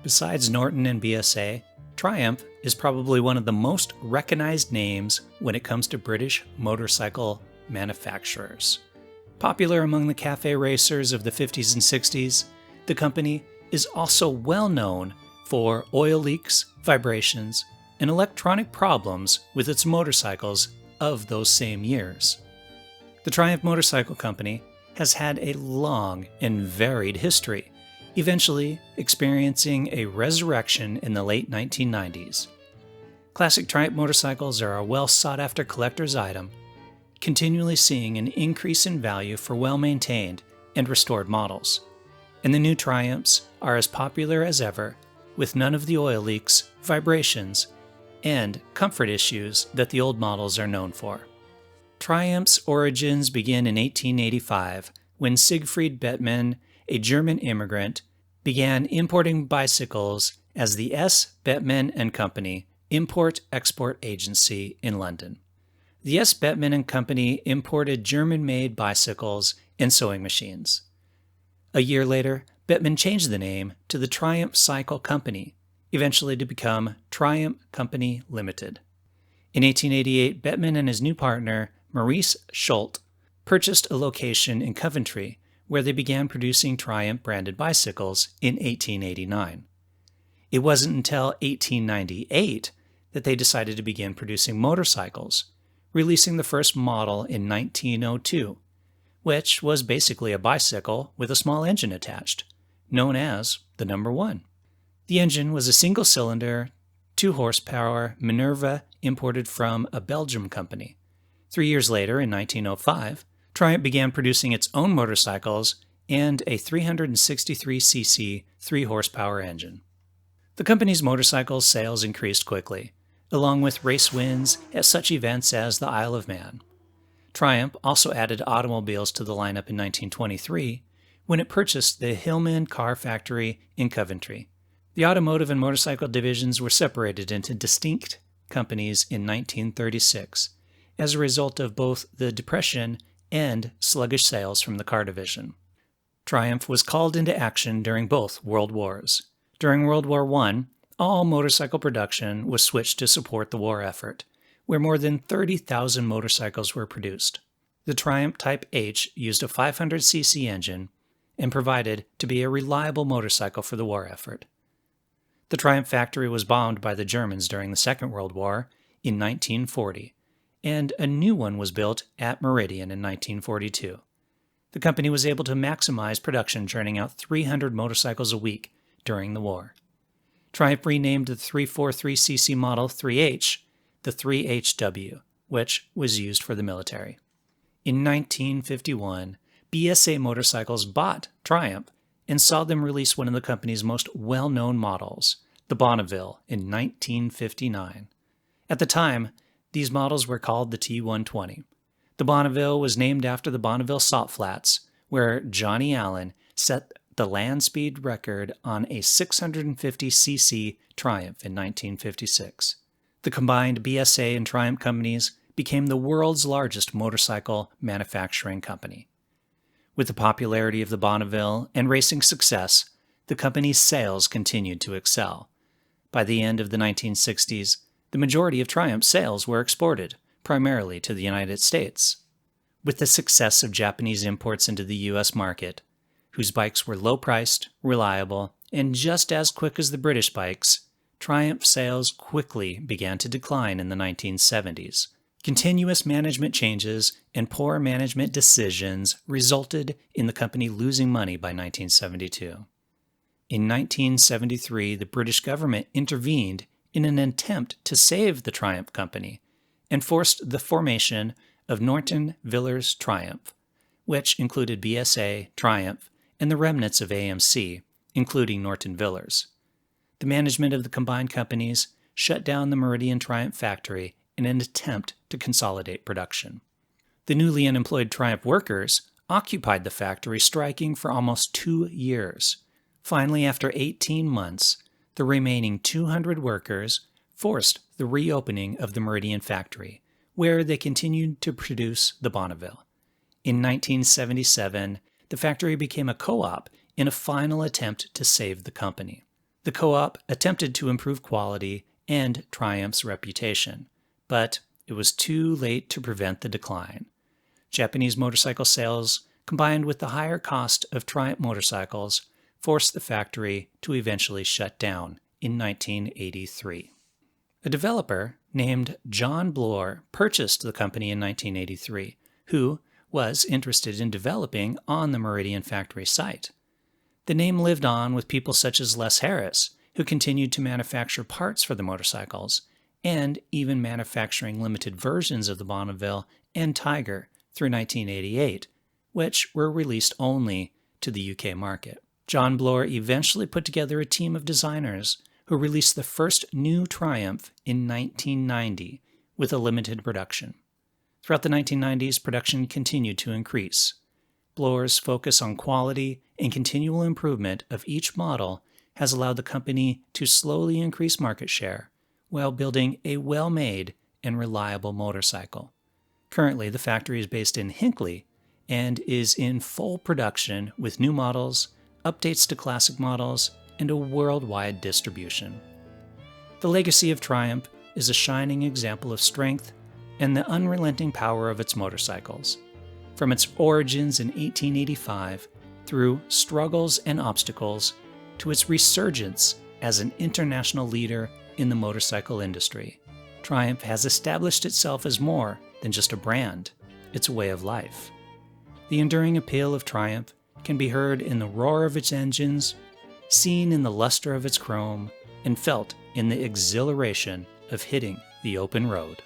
Besides Norton and BSA, Triumph is probably one of the most recognized names when it comes to British motorcycle manufacturers. Popular among the cafe racers of the 50s and 60s, the company is also well known for oil leaks, vibrations, and electronic problems with its motorcycles of those same years. The Triumph Motorcycle Company has had a long and varied history, eventually experiencing a resurrection in the late 1990s. Classic Triumph motorcycles are a well-sought-after collector's item, continually seeing an increase in value for well-maintained and restored models. And the new Triumphs are as popular as ever, with none of the oil leaks, vibrations, and comfort issues that the old models are known for. Triumph's origins begin in 1885, when Siegfried Bettmann, a German immigrant, began importing bicycles as the S. Bettmann & Company Import-Export Agency in London. The S. Bettmann & Company imported German-made bicycles and sewing machines. A year later, Bettmann changed the name to the Triumph Cycle Company, eventually to become Triumph Company Limited. In 1888, Bettmann and his new partner, Maurice Schult, purchased a location in Coventry, where they began producing Triumph-branded bicycles in 1889. It wasn't until 1898 that they decided to begin producing motorcycles, releasing the first model in 1902, which was basically a bicycle with a small engine attached, known as the No. 1. The engine was a single-cylinder, 2-horsepower Minerva imported from a Belgian company. 3 years later, in 1905, Triumph began producing its own motorcycles and a 363cc 3-horsepower engine. The company's motorcycle sales increased quickly, along with race wins at such events as the Isle of Man. Triumph also added automobiles to the lineup in 1923 when it purchased the Hillman Car Factory in Coventry. The automotive and motorcycle divisions were separated into distinct companies in 1936 as a result of both the Depression and sluggish sales from the car division. Triumph was called into action during both World Wars. During World War I, all motorcycle production was switched to support the war effort, where more than 30,000 motorcycles were produced. The Triumph Type H used a 500cc engine and provided to be a reliable motorcycle for the war effort. The Triumph factory was bombed by the Germans during the Second World War in 1940, and a new one was built at Meridian in 1942. The company was able to maximize production, churning out 300 motorcycles a week during the war. Triumph renamed the 343cc Model 3H the 3HW, which was used for the military. In 1951, BSA Motorcycles bought Triumph and saw them release one of the company's most well-known models, the Bonneville, in 1959. At the time, these models were called the T120. The Bonneville was named after the Bonneville Salt Flats, where Johnny Allen set the land speed record on a 650cc Triumph in 1956. The combined BSA and Triumph companies became the world's largest motorcycle manufacturing company. With the popularity of the Bonneville and racing success, the company's sales continued to excel. By the end of the 1960s, the majority of Triumph sales were exported, primarily to the United States. With the success of Japanese imports into the U.S. market, whose bikes were low-priced, reliable, and just as quick as the British bikes, Triumph sales quickly began to decline in the 1970s. Continuous management changes and poor management decisions resulted in the company losing money by 1972. In 1973, the British government intervened in an attempt to save the Triumph Company and forced the formation of Norton Villers Triumph, which included BSA, Triumph, and the remnants of AMC, including Norton Villers. The management of the combined companies shut down the Meridian Triumph factory in an attempt to consolidate production. The newly unemployed Triumph workers occupied the factory, striking for almost 2 years. Finally, after 18 months, the remaining 200 workers forced the reopening of the Meridian factory, where they continued to produce the Bonneville. In 1977, the factory became a co-op in a final attempt to save the company. The co-op attempted to improve quality and Triumph's reputation, but it was too late to prevent the decline. Japanese motorcycle sales, combined with the higher cost of Triumph motorcycles, forced the factory to eventually shut down in 1983. A developer named John Bloor purchased the company in 1983, who was interested in developing on the Meridian factory site. The name lived on with people such as Les Harris, who continued to manufacture parts for the motorcycles, and even manufacturing limited versions of the Bonneville and Tiger through 1988, which were released only to the UK market. John Bloor eventually put together a team of designers who released the first new Triumph in 1990 with a limited production. Throughout the 1990s, production continued to increase. Bloor's focus on quality and continual improvement of each model has allowed the company to slowly increase market share while building a well-made and reliable motorcycle. Currently, the factory is based in Hinckley and is in full production with new models, updates to classic models, and a worldwide distribution. The legacy of Triumph is a shining example of strength and the unrelenting power of its motorcycles. From its origins in 1885, through struggles and obstacles, to its resurgence as an international leader in the motorcycle industry, Triumph has established itself as more than just a brand, it's a way of life. The enduring appeal of Triumph can be heard in the roar of its engines, seen in the luster of its chrome, and felt in the exhilaration of hitting the open road.